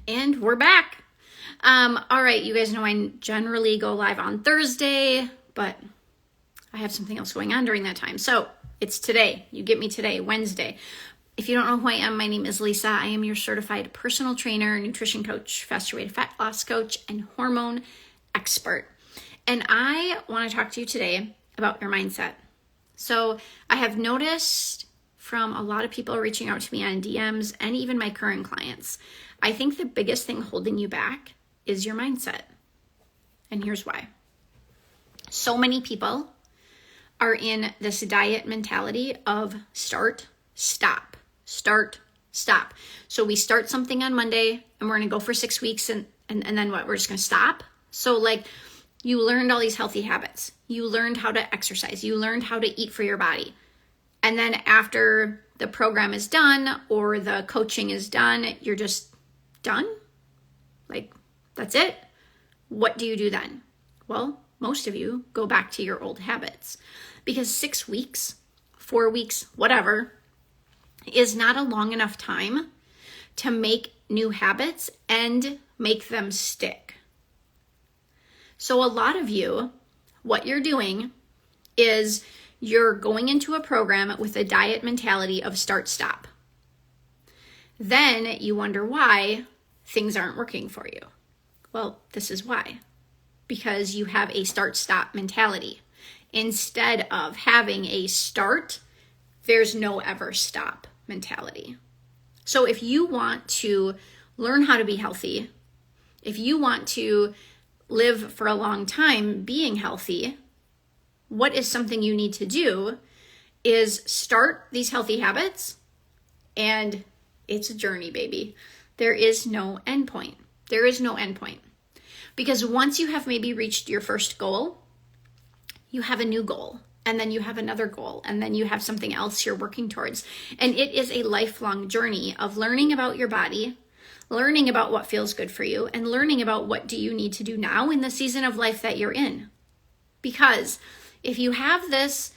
And we're back. All right, you guys know I generally go live on Thursday, but I have something else going on during that time. So it's today. You get me today, Wednesday. If you don't know who I am, my name is Lisa. I am your certified personal trainer, nutrition coach, faster way to fat loss coach, and hormone expert. And I want to talk to you today about your mindset. So I have noticed from a lot of people reaching out to me on DMs and even my current clients, I think the biggest thing holding you back is your mindset. And here's why. So many people are in this diet mentality of start, stop, start, stop. So we start something on Monday and we're going to go for 6 weeks and then what? We're just going to stop. So like you learned all these healthy habits. You learned how to exercise. You learned how to eat for your body. And then after the program is done or the coaching is done, you're just done? Like, that's it? What do you do then? Well, most of you go back to your old habits because 6 weeks, 4 weeks, whatever, is not a long enough time to make new habits and make them stick. So a lot of you, what you're doing is you're going into a program with a diet mentality of start, stop. Then you wonder why things aren't working for you. Well, this is why. Because you have a start, stop mentality. Instead of having a start, there's no ever stop mentality. So if you want to learn how to be healthy, if you want to live for a long time being healthy, what is something you need to do is start these healthy habits, and it's a journey, baby. There is no end point. There is no end point. Because once you have maybe reached your first goal, you have a new goal, and then you have another goal, and then you have something else you're working towards. And it is a lifelong journey of learning about your body, learning about what feels good for you, and learning about what do you need to do now in the season of life that you're in. Because if you have this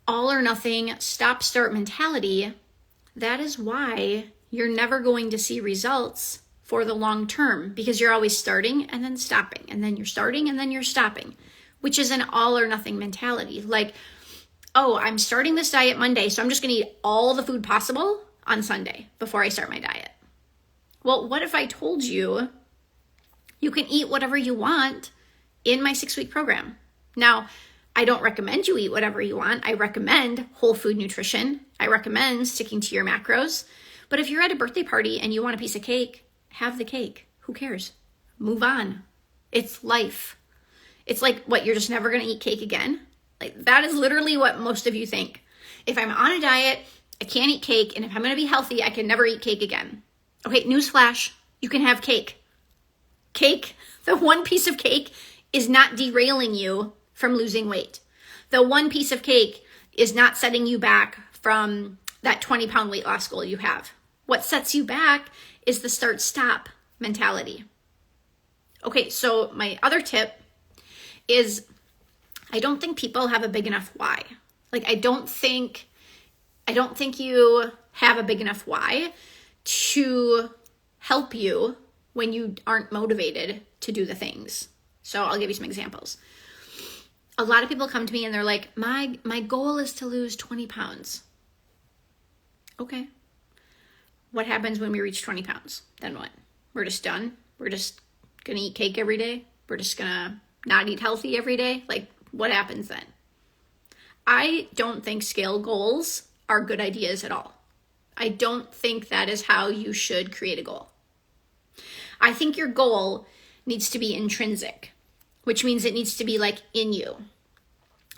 all or nothing, stop, start mentality, that is why you're never going to see results for the long term, because you're always starting and then stopping, and then you're starting and then you're stopping, which is an all or nothing mentality. Like, oh, I'm starting this diet Monday, so I'm just going to eat all the food possible on Sunday before I start my diet. Well, what if I told you you can eat whatever you want in my 6-week program? Now, I don't recommend you eat whatever you want. I recommend whole food nutrition. I recommend sticking to your macros. But if you're at a birthday party and you want a piece of cake, have the cake. Who cares? Move on. It's life. It's like, what, you're just never going to eat cake again? Like, that is literally what most of you think. If I'm on a diet, I can't eat cake, and if I'm going to be healthy, I can never eat cake again. Okay, newsflash, you can have cake. Cake, the one piece of cake is not derailing you from losing weight. The one piece of cake is not setting you back from that 20-pound weight loss goal you have. What sets you back is the start-stop mentality. Okay, so my other tip is I don't think people have a big enough why. Like, I don't think you have a big enough why to help you when you aren't motivated to do the things. So I'll give you some examples. A lot of people come to me and they're like, my goal is to lose 20 pounds. Okay. What happens when we reach 20 pounds? Then what? We're just done? We're just going to eat cake every day? We're just going to not eat healthy every day? Like, what happens then? I don't think scale goals are good ideas at all. I don't think that is how you should create a goal. I think your goal needs to be intrinsic, which means it needs to be like in you.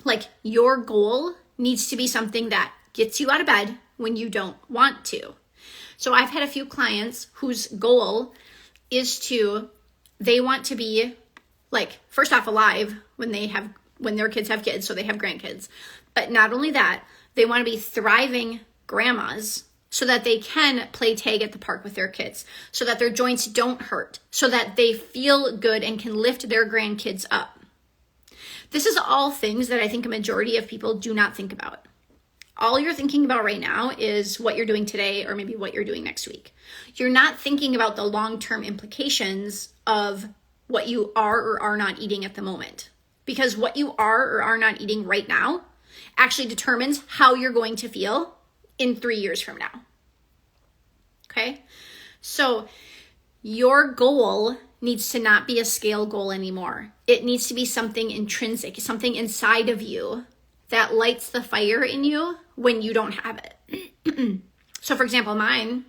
Like, your goal needs to be something that gets you out of bed when you don't want to. So I've had a few clients whose goal is they want to be, like, first off, alive when their kids have kids, so they have grandkids. But not only that, they want to be thriving grandmas so that they can play tag at the park with their kids, so that their joints don't hurt, so that they feel good and can lift their grandkids up. This is all things that I think a majority of people do not think about. All you're thinking about right now is what you're doing today or maybe what you're doing next week. You're not thinking about the long-term implications of what you are or are not eating at the moment. Because what you are or are not eating right now actually determines how you're going to feel in 3 years from now. Okay? So your goal needs to not be a scale goal anymore. It needs to be something intrinsic, something inside of you that lights the fire in you when you don't have it. So for example, mine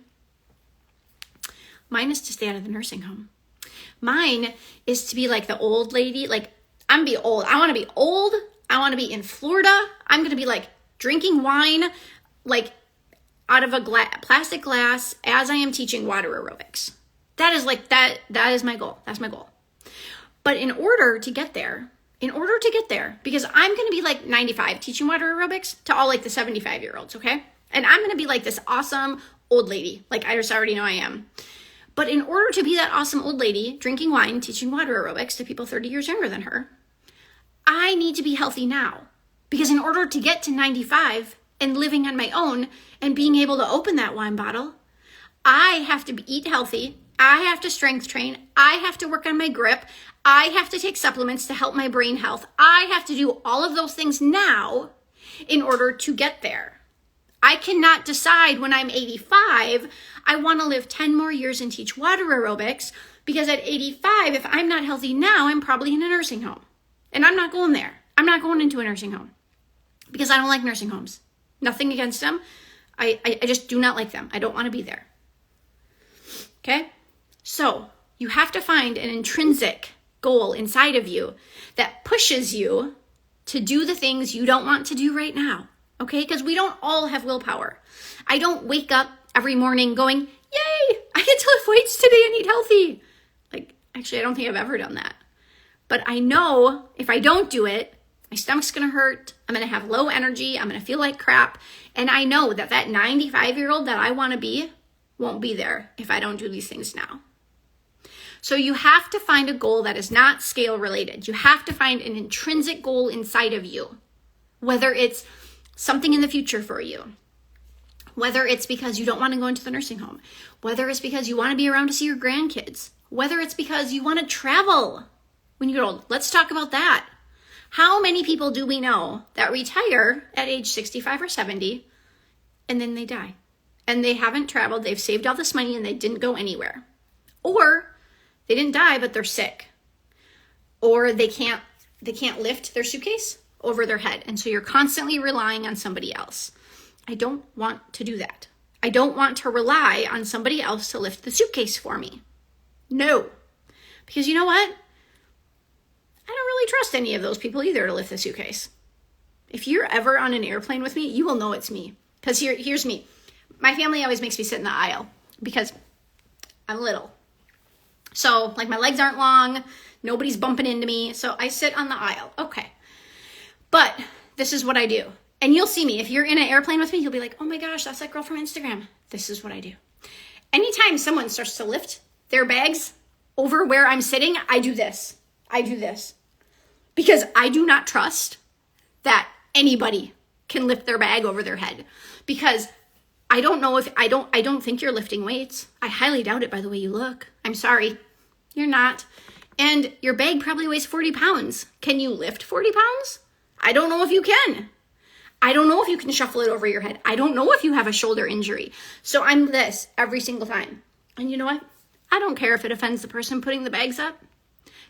is to stay out of the nursing home. Mine is to be like the old lady. Like, I'm gonna be old. I want to be old. I want to be in Florida. I'm going to be like drinking wine, like out of a plastic glass as I am teaching water aerobics. That is like, that is my goal. That's my goal. But in order to get there, because I'm going to be like 95 teaching water aerobics to all like the 75-year-olds, okay? And I'm going to be like this awesome old lady. Like, I just already know I am. But in order to be that awesome old lady drinking wine, teaching water aerobics to people 30 years younger than her, I need to be healthy now. Because in order to get to 95 and living on my own and being able to open that wine bottle, I have to eat healthy. I have to strength train. I have to work on my grip. I have to take supplements to help my brain health. I have to do all of those things now in order to get there. I cannot decide when I'm 85, I want to live 10 more years and teach water aerobics, because at 85, if I'm not healthy now, I'm probably in a nursing home. And I'm not going there. I'm not going into a nursing home because I don't like nursing homes. Nothing against them. I just do not like them. I don't want to be there. Okay? So you have to find an intrinsic goal inside of you that pushes you to do the things you don't want to do right now. Okay? Because we don't all have willpower. I don't wake up every morning going, yay, I get to lift weights today and eat healthy. Like, actually, I don't think I've ever done that. But I know if I don't do it, my stomach's going to hurt. I'm going to have low energy. I'm going to feel like crap. And I know that 95-year-old that I want to be won't be there if I don't do these things now. So you have to find a goal that is not scale related. You have to find an intrinsic goal inside of you, whether it's something in the future for you, whether it's because you don't want to go into the nursing home, whether it's because you want to be around to see your grandkids, whether it's because you want to travel when you get old. Let's talk about that. How many people do we know that retire at age 65 or 70 and then they die? And they haven't traveled, they've saved all this money and they didn't go anywhere. Or they didn't die, but they're sick. Or they can't lift their suitcase over their head. And so you're constantly relying on somebody else. I don't want to do that. I don't want to rely on somebody else to lift the suitcase for me. No. Because you know what? I don't really trust any of those people either to lift the suitcase. If you're ever on an airplane with me, you will know it's me. Because here's me. My family always makes me sit in the aisle because I'm little. So, like, my legs aren't long. Nobody's bumping into me. So I sit on the aisle. Okay. But this is what I do. And you'll see me. If you're in an airplane with me, you'll be like, oh my gosh, that's that girl from Instagram. This is what I do. Anytime someone starts to lift their bags over where I'm sitting, I do this. Because I do not trust that anybody can lift their bag over their head. Because I don't think you're lifting weights. I highly doubt it by the way you look. I'm sorry. You're not. And your bag probably weighs 40 pounds. Can you lift 40 pounds? I don't know if you can. I don't know if you can shuffle it over your head. I don't know if you have a shoulder injury. So I'm this every single time. And you know what? I don't care if it offends the person putting the bags up,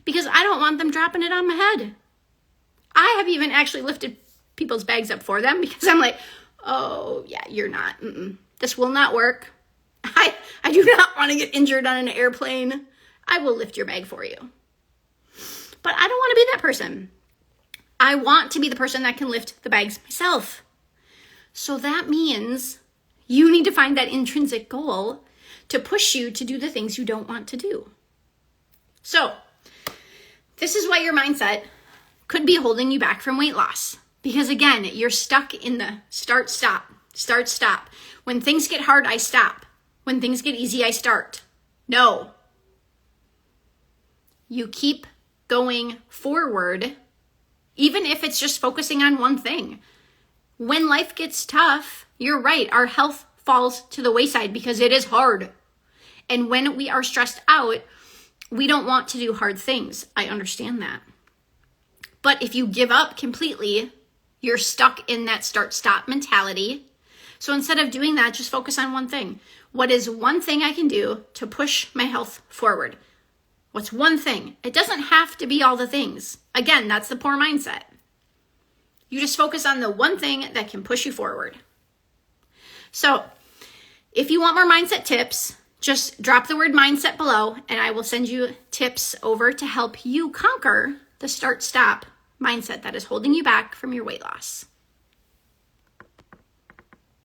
because I don't want them dropping it on my head. I have even actually lifted people's bags up for them because I'm like, oh yeah, you're not. This will not work. I do not want to get injured on an airplane. I will lift your bag for you. But I don't want to be that person. I want to be the person that can lift the bags myself. So that means you need to find that intrinsic goal to push you to do the things you don't want to do. So this is why your mindset could be holding you back from weight loss. Because again, you're stuck in the start, stop. When things get hard, I stop. When things get easy, I start. No. You keep going forward, even if it's just focusing on one thing. When life gets tough, you're right, our health falls to the wayside because it is hard. And when we are stressed out, we don't want to do hard things. I understand that. But if you give up completely, you're stuck in that start-stop mentality. So instead of doing that, just focus on one thing. What is one thing I can do to push my health forward? What's one thing? It doesn't have to be all the things. Again, that's the poor mindset. You just focus on the one thing that can push you forward. So if you want more mindset tips, just drop the word mindset below and I will send you tips over to help you conquer the start-stop mindset that is holding you back from your weight loss.